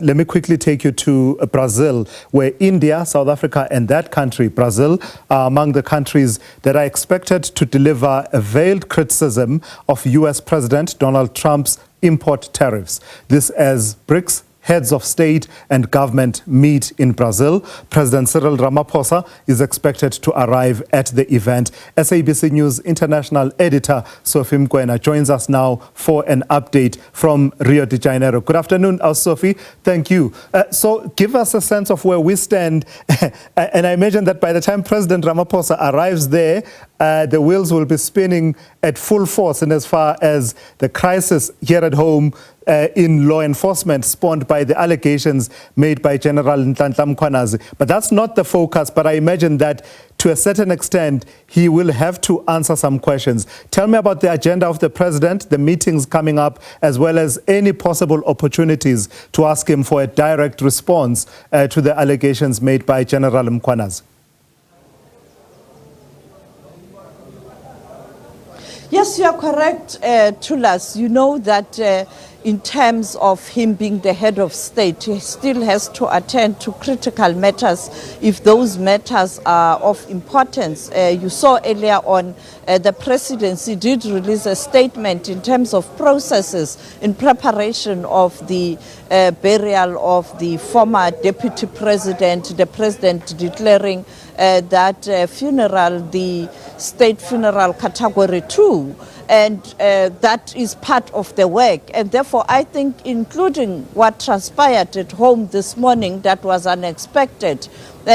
Let me quickly take you to Brazil, where India, South Africa, and that country, Brazil, are among the countries that are expected to deliver a veiled criticism of U.S. President Donald Trump's import tariffs. This as BRICS heads of state and government meet in Brazil. President Cyril Ramaphosa is expected to arrive at the event. SABC News International Editor Sophie Mokoena joins us now for an update from Rio de Janeiro. Good afternoon, Sophie. Thank you. So give us a sense of where we stand. And I imagine that by the time President Ramaphosa arrives there, the wheels will be spinning at full force in as far as the crisis here at home in law enforcement spawned by the allegations made by General Nhlanhla Mkhwanazi. But that's not the focus, but I imagine that to a certain extent, he will have to answer some questions. Tell me about the agenda of the president, the meetings coming up, as well as any possible opportunities to ask him for a direct response to the allegations made by General Mkhwanazi. Yes, you are correct, Tulas. You know that in terms of him being the head of state, he still has to attend to critical matters if those matters are of importance. You saw earlier on the presidency did release a statement in terms of processes in preparation of the burial of the former deputy president, the president declaring that funeral, the state funeral category 2, and that is part of the work. And therefore, I think including what transpired at home this morning that was unexpected,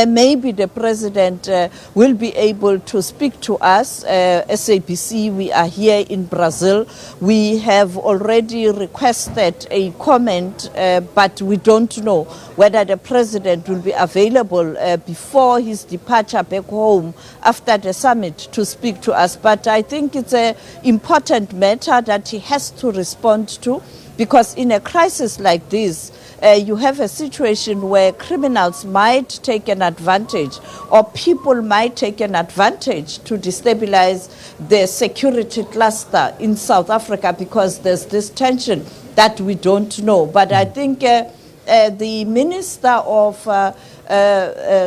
maybe the president will be able to speak to us. SABC, we are here in Brazil. We have already requested a comment, but we don't know whether the president will be available before his departure back home after the summit to speak to us. But I think it's an important matter that he has to respond to, because in a crisis like this, you have a situation where criminals might take an advantage, or people might take an advantage to destabilize the security cluster in South Africa, because there's this tension that we don't know. But I think the Minister of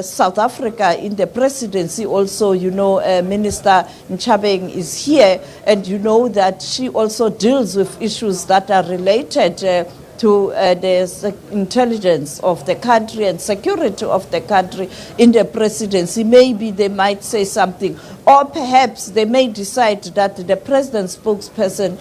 South Africa in the presidency also, you know, Minister Nchabeng is here, and you know that she also deals with issues that are related to the intelligence of the country and security of the country in the presidency. Maybe they might say something, or perhaps they may decide that the president's spokesperson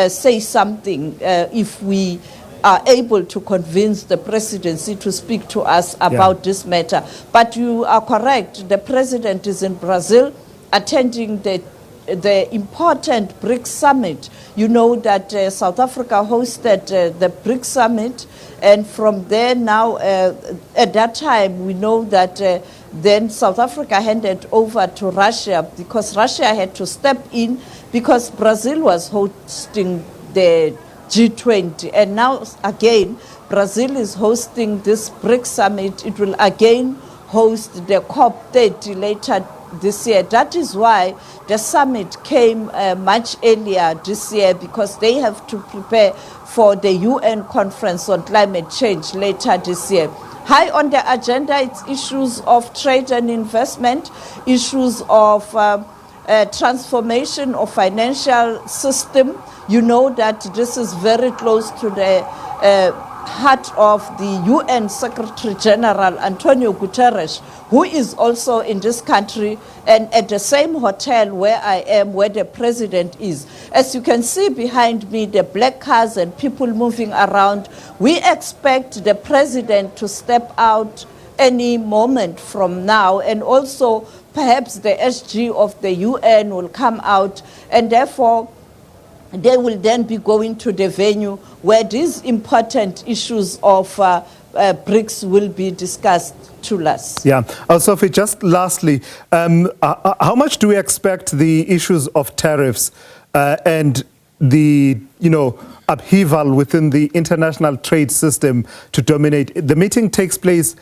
say something if we are able to convince the presidency to speak to us about this matter. But you are correct, the president is in Brazil attending the important BRICS Summit. You know that South Africa hosted the BRICS Summit, and from there now, at that time, we know that then South Africa handed over to Russia, because Russia had to step in because Brazil was hosting the G20. And now, again, Brazil is hosting this BRICS Summit. It will again host the COP30 later this year. That is why the summit came much earlier this year, because they have to prepare for the UN conference on climate change later this year. High on the agenda, it's issues of trade and investment, issues of transformation of financial system. You know that this is very close to the heart of the UN Secretary General Antonio Guterres, who is also in this country and at the same hotel where I am, where the president is. As you can see behind me, the black cars and people moving around. We expect the president to step out any moment from now, and also perhaps the SG of the UN will come out, and therefore they will then be going to the venue where these important issues of BRICS will be discussed to us. Yeah. Sophie, just lastly, how much do we expect the issues of tariffs and the, upheaval within the international trade system to dominate? The meeting takes place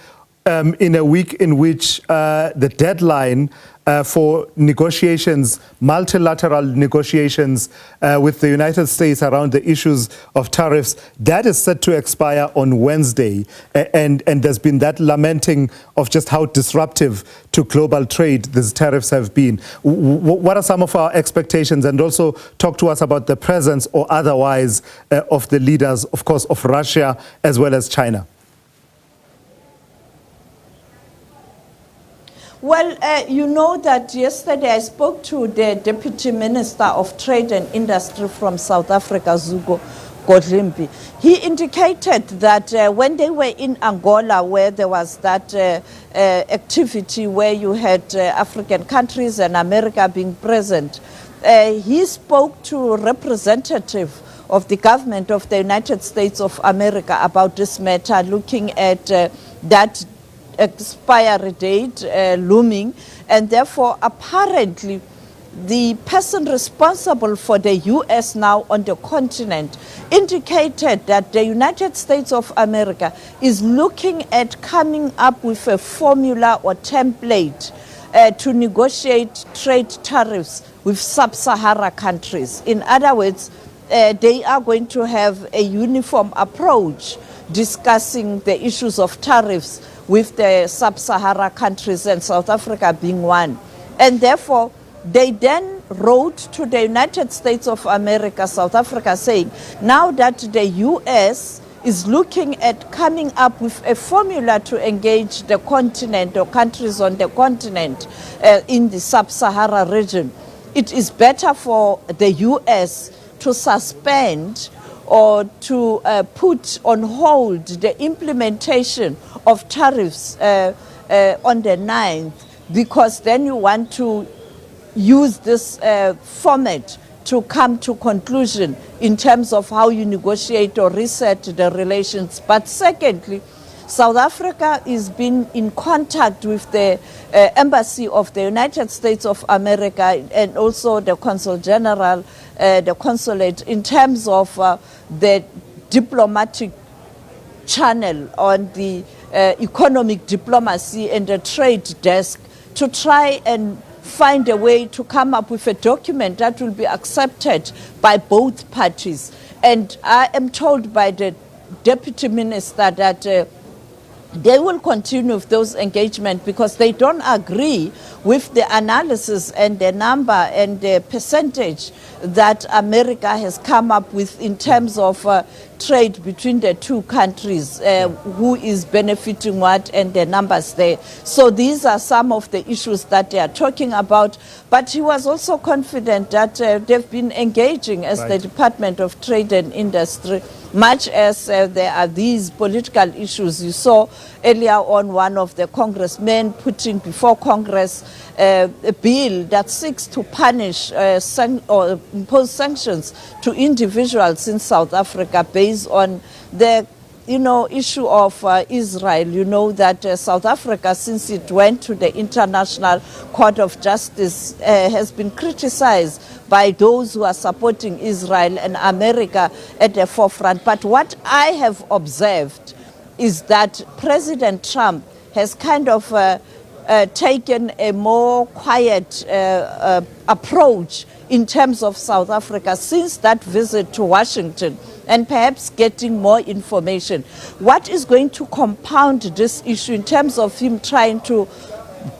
in a week in which the deadline for negotiations, multilateral negotiations with the United States around the issues of tariffs, that is set to expire on Wednesday. And there's been that lamenting of just how disruptive to global trade these tariffs have been. What are some of our expectations? And also talk to us about the presence or otherwise of the leaders, of course, of Russia as well as China. Well, you know that yesterday I spoke to the Deputy Minister of Trade and Industry from South Africa, Zuko Godlimpi. He indicated that when they were in Angola, where there was that activity where you had African countries and America being present, he spoke to a representative of the government of the United States of America about this matter, looking at that expiry date looming, and therefore apparently the person responsible for the U.S. now on the continent indicated that the United States of America is looking at coming up with a formula or template to negotiate trade tariffs with sub-Sahara countries. In other words, they are going to have a uniform approach discussing the issues of tariffs with the sub-Sahara countries and South Africa being one. And therefore, they then wrote to the United States of America, South Africa, saying, now that the U.S. is looking at coming up with a formula to engage the continent or countries on the continent in the sub-Sahara region, it is better for the U.S. to suspend or to put on hold the implementation of tariffs on the 9th, because then you want to use this format to come to conclusion in terms of how you negotiate or reset the relations. But secondly, South Africa is been in contact with the Embassy of the United States of America and also the Consul General, the consulate, in terms of the diplomatic channel on the economic diplomacy and the trade desk to try and find a way to come up with a document that will be accepted by both parties. And I am told by the Deputy Minister that they will continue with those engagements because they don't agree with the analysis and the number and the percentage that America has come up with in terms of trade between the two countries, who is benefiting what and the numbers there. So these are some of the issues that they are talking about. But he was also confident that they've been engaging as the Department of Trade and Industry, much as there are these political issues. You saw earlier on one of the congressmen putting before Congress a bill that seeks to punish or impose sanctions to individuals in South Africa based on the issue of Israel. You know that South Africa, since it went to the International Court of Justice, has been criticized by those who are supporting Israel, and America at the forefront. But what I have observed is that President Trump has kind of taken a more quiet approach in terms of South Africa since that visit to Washington, and perhaps getting more information. What is going to compound this issue in terms of him trying to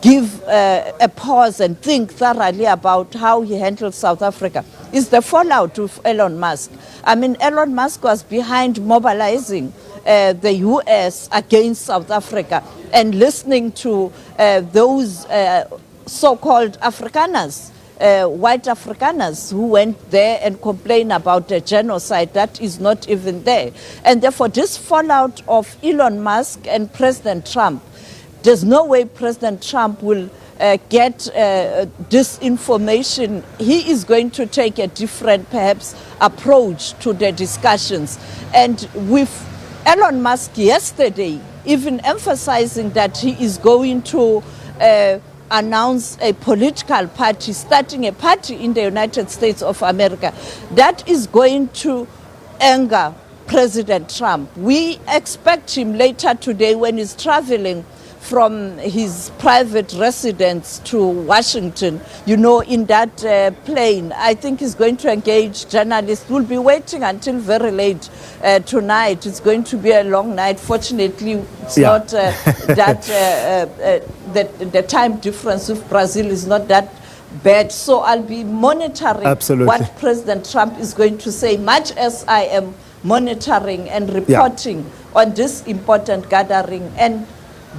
give a pause and think thoroughly about how he handles South Africa is the fallout of Elon Musk. I mean, Elon Musk was behind mobilizing the U.S. against South Africa and listening to those so-called Afrikaners, white Afrikaners who went there and complained about the genocide that is not even there. And therefore, this fallout of Elon Musk and President Trump, there's no way President Trump will get this information. He is going to take a different, perhaps, approach to the discussions. And with Elon Musk yesterday even emphasizing that he is going to announce a political party, starting a party in the United States of America, that is going to anger President Trump. We expect him later today, when he's traveling from his private residence to Washington, you know, in that plane. I think he's going to engage journalists. We'll be waiting until very late tonight. It's going to be a long night. Fortunately, it's not the time difference with Brazil is not that bad. So I'll be monitoring what President Trump is going to say, much as I am monitoring and reporting on this important gathering. And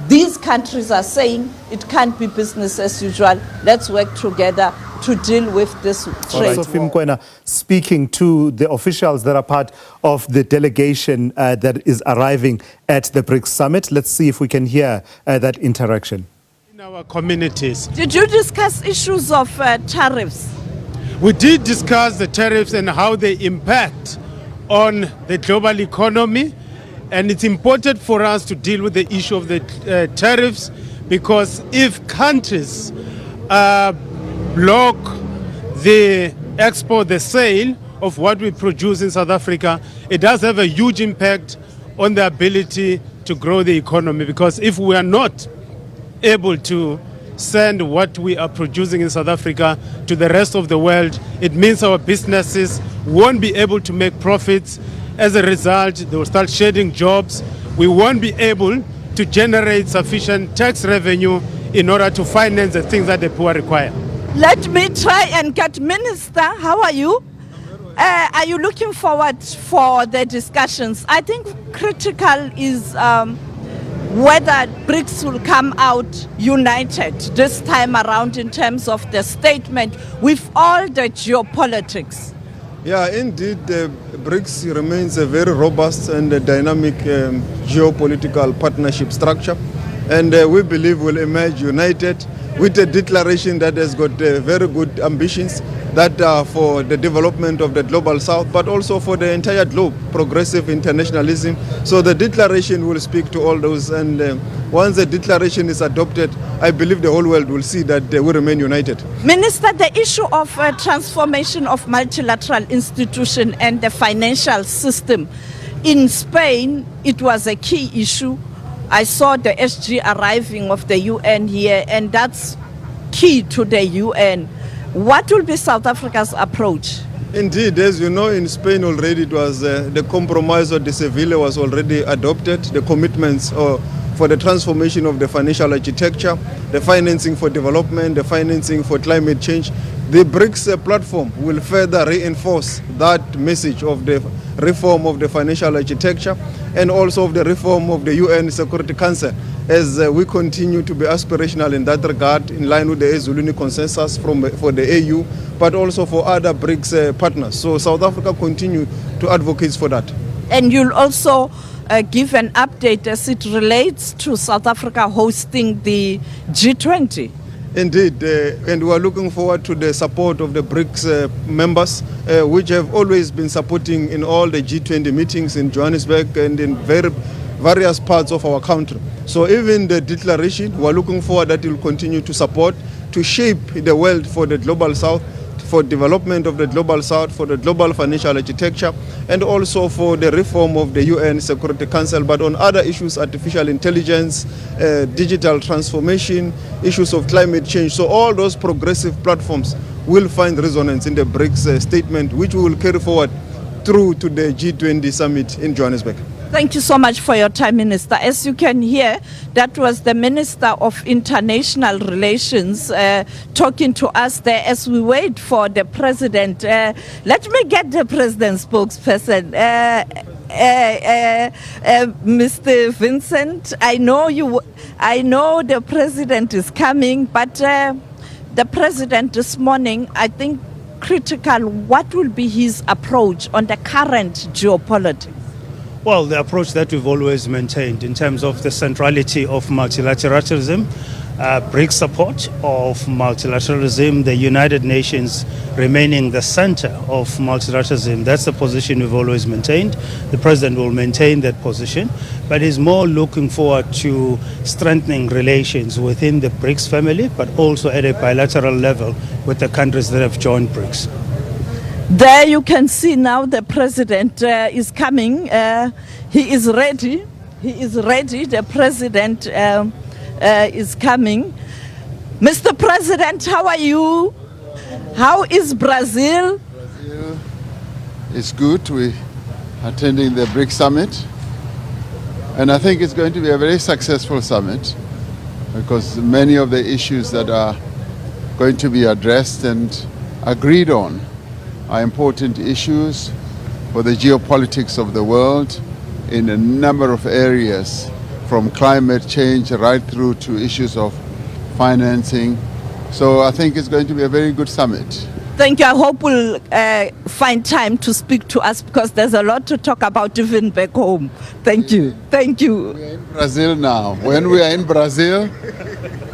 these countries are saying it can't be business as usual. Let's work together to deal with this trade. Sophie Mokoena, speaking to the officials that are part of the delegation that is arriving at the BRICS Summit. Let's see if we can hear that interaction. In our communities. Did you discuss issues of tariffs? We did discuss the tariffs and how they impact on the global economy. And it's important for us to deal with the issue of the tariffs, because if countries block the export, the sale of what we produce in South Africa, it does have a huge impact on the ability to grow the economy. Because if we are not able to send what we are producing in South Africa to the rest of the world, it means our businesses won't be able to make profits. As a result, they will start shedding jobs. We won't be able to generate sufficient tax revenue in order to finance the things that the poor require. Let me try and get Minister. How are you? Are you looking forward for the discussions? I think critical is whether BRICS will come out united this time around in terms of the statement with all the geopolitics. Yeah, indeed, BRICS remains a very robust and dynamic geopolitical partnership structure, and we believe will emerge united with a declaration that has got very good ambitions that are for the development of the global south, but also for the entire globe, progressive internationalism. So the declaration will speak to all those, and once the declaration is adopted, I believe the whole world will see that we remain united. Minister, the issue of transformation of multilateral institution and the financial system. In Spain, it was a key issue. I saw the SG arriving of the UN here, and that's key to the UN. What will be South Africa's approach? Indeed, as you know, in Spain already it was the compromise of the Seville was already adopted, the commitments for the transformation of the financial architecture, the financing for development, the financing for climate change. The BRICS platform will further reinforce that message of the reform of the financial architecture and also of the reform of the UN Security Council, as we continue to be aspirational in that regard, in line with the Ezuluni consensus for the AU, but also for other BRICS partners. So South Africa continue to advocate for that. And you'll also give an update as it relates to South Africa hosting the G20. Indeed, and we are looking forward to the support of the BRICS members, which have always been supporting in all the G20 meetings in Johannesburg and in various parts of our country. So even the declaration, we are looking forward that it will continue to support, to shape the world for the global south, for development of the global south, for the global financial architecture, and also for the reform of the UN Security Council, but on other issues, artificial intelligence, digital transformation, issues of climate change. So all those progressive platforms will find resonance in the BRICS statement, which we will carry forward through to the G20 summit in Johannesburg. Thank you so much for your time, Minister. As you can hear, that was the Minister of International Relations talking to us there as we wait for the President. Let me get the President's spokesperson. Mr. Vincent, I know the President is coming, but the President this morning, I think critical, what will be his approach on the current geopolitics? Well, the approach that we've always maintained in terms of the centrality of multilateralism, BRICS support of multilateralism, the United Nations remaining the center of multilateralism. That's the position we've always maintained. The President will maintain that position, but is more looking forward to strengthening relations within the BRICS family, but also at a bilateral level with the countries that have joined BRICS. There you can see now the President is coming. He is ready. He is ready. The President is coming. Mr. President, how are you? How is Brazil? Brazil is good. We're attending the BRICS Summit. And I think it's going to be a very successful summit because many of the issues that are going to be addressed and agreed on are important issues for the geopolitics of the world in a number of areas, from climate change right through to issues of financing. So I think it's going to be a very good summit. Thank you. I hope we'll find time to speak to us because there's a lot to talk about even back home. Thank you. Thank you. We're in Brazil now. When we are in Brazil,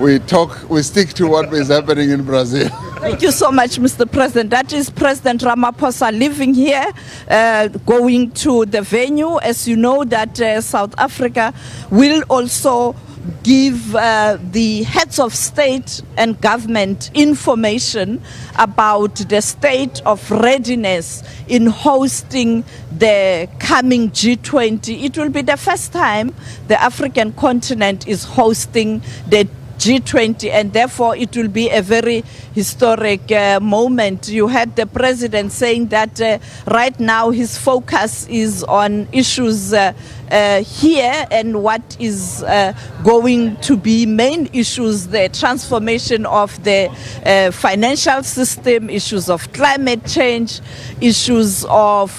we stick to what is happening in Brazil. Thank you so much, Mr. President. That is President Ramaphosa living here, going to the venue. As you know, that South Africa will also give the heads of state and government information about the state of readiness in hosting the coming G20. It will be the first time the African continent is hosting the G20, and therefore it will be a very historic moment. You had the president saying that right now his focus is on issues here and what is going to be main issues, the transformation of the financial system, issues of climate change, issues of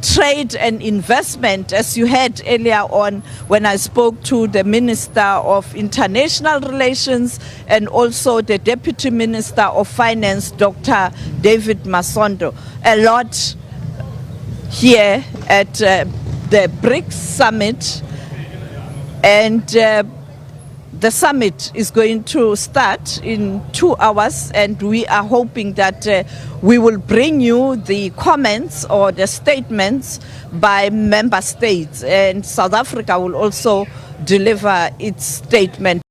trade and investment. As you heard earlier on when I spoke to the Minister of International Relations and also the Deputy Minister of Finance, Dr. David Masondo. A lot here at the BRICS Summit, and the summit is going to start in 2 hours, and we are hoping that we will bring you the comments or the statements by member states, and South Africa will also deliver its statement.